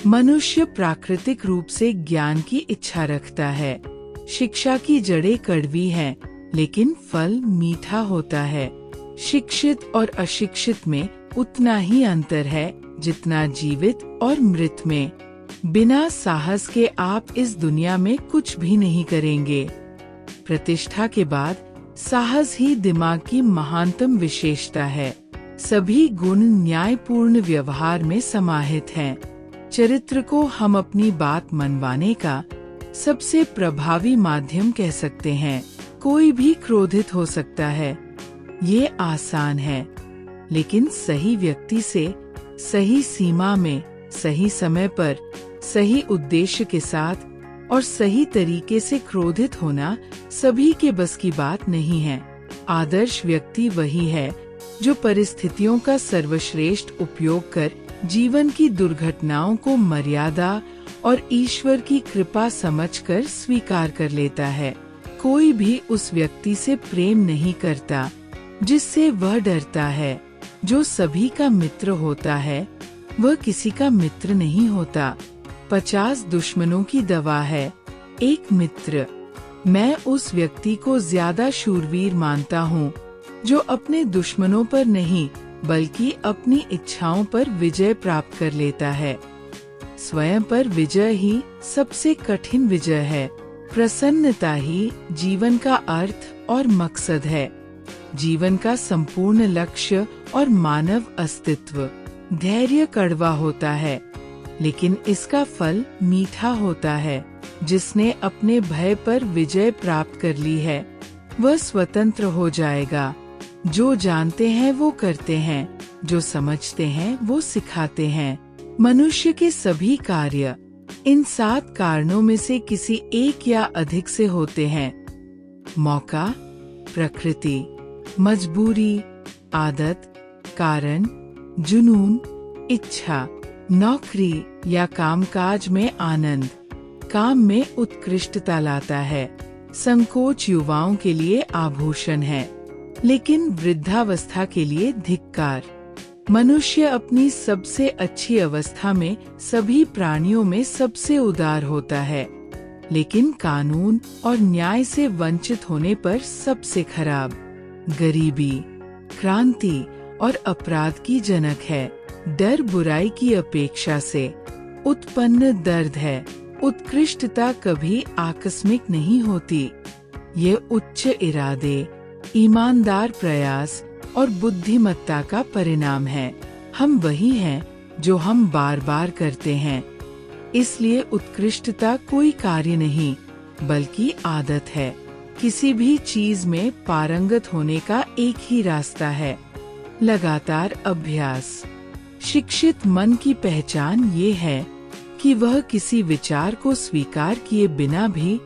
मनुष्य प्राकृतिक रूप से ज्ञान की इच्छा रखता है। शिक्षा की जड़ें कड़वी हैं, लेकिन फल मीठा होता है। शिक्षित और अशिक्षित में उतना ही अंतर है जितना जीवित और मृत में। बिना साहस के आप इस दुनिया में कुछ भी नहीं करेंगे। प्रतिष्ठा के बाद साहस ही दिमाग की महानतम विशेषता है। सभी गुण न्यायपूर्ण व्यवहार में समाहित हैं। चरित्र को हम अपनी बात मनवाने का सबसे प्रभावी माध्यम कह सकते हैं। कोई भी क्रोधित हो सकता है, ये आसान है, लेकिन सही व्यक्ति से सही सीमा में, सही समय पर, सही उद्देश्य के साथ और सही तरीके से क्रोधित होना सभी के बस की बात नहीं है। आदर्श व्यक्ति वही है जो परिस्थितियों का सर्वश्रेष्ठ उपयोग कर जीवन की दुर्घटनाओं को मर्यादा और ईश्वर की कृपा समझकर स्वीकार कर लेता है। कोई भी उस व्यक्ति से प्रेम नहीं करता जिससे वह डरता है। जो सभी का मित्र होता है वह किसी का मित्र नहीं होता। 50 दुश्मनों की दवा है एक मित्र। मैं उस व्यक्ति को ज्यादा शूरवीर मानता हूँ जो अपने दुश्मनों पर नहीं बल्कि अपनी इच्छाओं पर विजय प्राप्त कर लेता है। स्वयं पर विजय ही सबसे कठिन विजय है। प्रसन्नता ही जीवन का अर्थ और मकसद है, जीवन का संपूर्ण लक्ष्य और मानव अस्तित्व। धैर्य कड़वा होता है, लेकिन इसका फल मीठा होता है। जिसने अपने भय पर विजय प्राप्त कर ली है, वह स्वतंत्र हो जाएगा। जो जानते हैं वो करते हैं, जो समझते हैं वो सिखाते हैं। मनुष्य के सभी कार्य इन 7 कारणों में से किसी एक या अधिक से होते हैं। मौका, प्रकृति, मजबूरी, आदत, कारण, जुनून, इच्छा, नौकरी या कामकाज में आनंद। काम में उत्कृष्टता लाता है। संकोच युवाओं के लिए आभूषण है, लेकिन वृद्धावस्था के लिए धिक्कार। मनुष्य अपनी सबसे अच्छी अवस्था में सभी प्राणियों में सबसे उदार होता है, लेकिन कानून और न्याय से वंचित होने पर सबसे खराब। गरीबी, क्रांति और अपराध की जनक है। डर बुराई की अपेक्षा से उत्पन्न दर्द है। उत्कृष्टता कभी आकस्मिक नहीं होती। ये उच्च इरादे, ईमानदार प्रयास और बुद्धिमत्ता का परिणाम है। हम वही हैं जो हम बार बार करते हैं। इसलिए उत्कृष्टता कोई कार्य नहीं बल्कि आदत है। किसी भी चीज में पारंगत होने का एक ही रास्ता है, लगातार अभ्यास। शिक्षित मन की पहचान ये है कि वह किसी विचार को स्वीकार किए बिना भी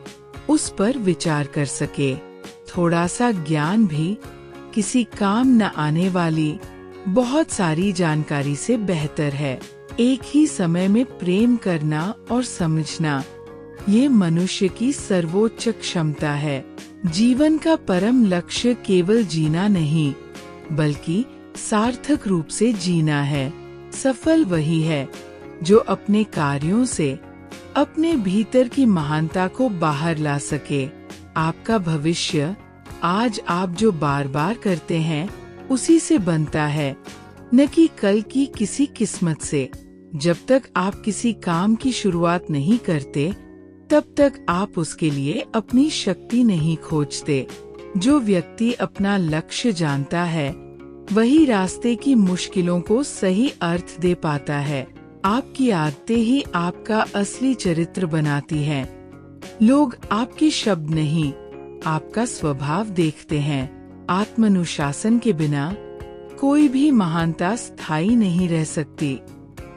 उस पर विचार कर सके। थोड़ा सा ज्ञान भी किसी काम न आने वाली बहुत सारी जानकारी से बेहतर है। एक ही समय में प्रेम करना और समझना, ये मनुष्य की सर्वोच्च क्षमता है। जीवन का परम लक्ष्य केवल जीना नहीं बल्कि सार्थक रूप से जीना है। सफल वही है जो अपने कार्यों से अपने भीतर की महानता को बाहर ला सके। आपका भविष्य आज आप जो बार बार करते हैं उसी से बनता है, न कि कल की किसी किस्मत से। जब तक आप किसी काम की शुरुआत नहीं करते तब तक आप उसके लिए अपनी शक्ति नहीं खोजते। जो व्यक्ति अपना लक्ष्य जानता है वही रास्ते की मुश्किलों को सही अर्थ दे पाता है। आपकी आदतें ही आपका असली चरित्र बनाती हैं। लोग आपके शब्द नहीं, आपका स्वभाव देखते हैं। आत्मानुशासन के बिना कोई भी महानता स्थायी नहीं रह सकती।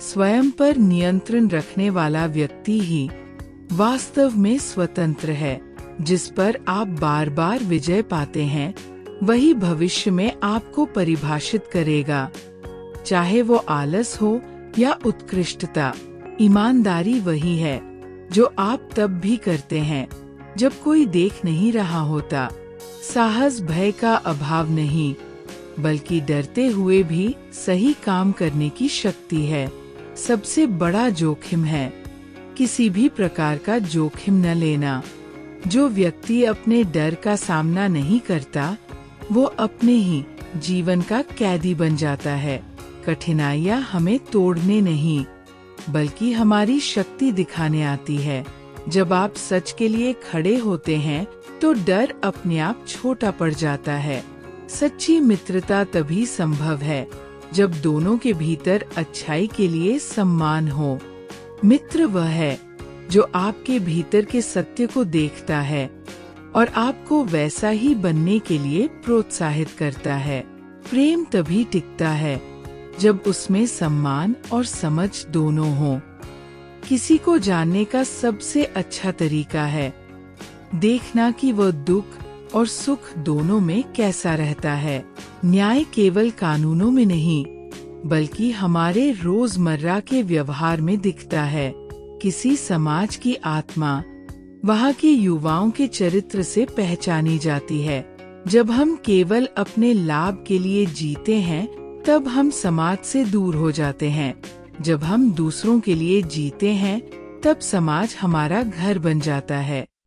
स्वयं पर नियंत्रण रखने वाला व्यक्ति ही वास्तव में स्वतंत्र है। जिस पर आप बार बार विजय पाते हैं वही भविष्य में आपको परिभाषित करेगा। चाहे वो आलस हो या उत्कृष्टता, ईमानदारी वही है जो आप तब भी करते हैं जब कोई देख नहीं रहा होता। साहस भय का अभाव नहीं बल्कि डरते हुए भी सही काम करने की शक्ति है। सबसे बड़ा जोखिम है। किसी भी प्रकार का जोखिम न लेना। जो व्यक्ति अपने डर का सामना नहीं करता, वो अपने ही जीवन का कैदी बन जाता है। कठिनाइयाँ हमें तोड़ने नहीं, बल्कि हमारी शक्ति दिखाने आती है। जब आप सच के लिए खड़े होते हैं, तो डर अपने आप छोटा पड़ जाता है। सच्ची मित्रता तभी संभव है, जब दोनों के भीतर अच्छाई के लिए सम्मान हो। मित्र वह है जो आपके भीतर के सत्य को देखता है और आपको वैसा ही बनने के लिए प्रोत्साहित करता है। प्रेम तभी टिकता है जब उसमें सम्मान और समझ दोनों हों। किसी को जानने का सबसे अच्छा तरीका है देखना कि वह दुख और सुख दोनों में कैसा रहता है। न्याय केवल कानूनों में नहीं, बल्कि हमारे रोजमर्रा के व्यवहार में दिखता है। किसी समाज की आत्मा वहाँ के युवाओं के चरित्र से पहचानी जाती है। जब हम केवल अपने लाभ के लिए जीते हैं, तब हम समाज से दूर हो जाते हैं। जब हम दूसरों के लिए जीते हैं, तब समाज हमारा घर बन जाता है।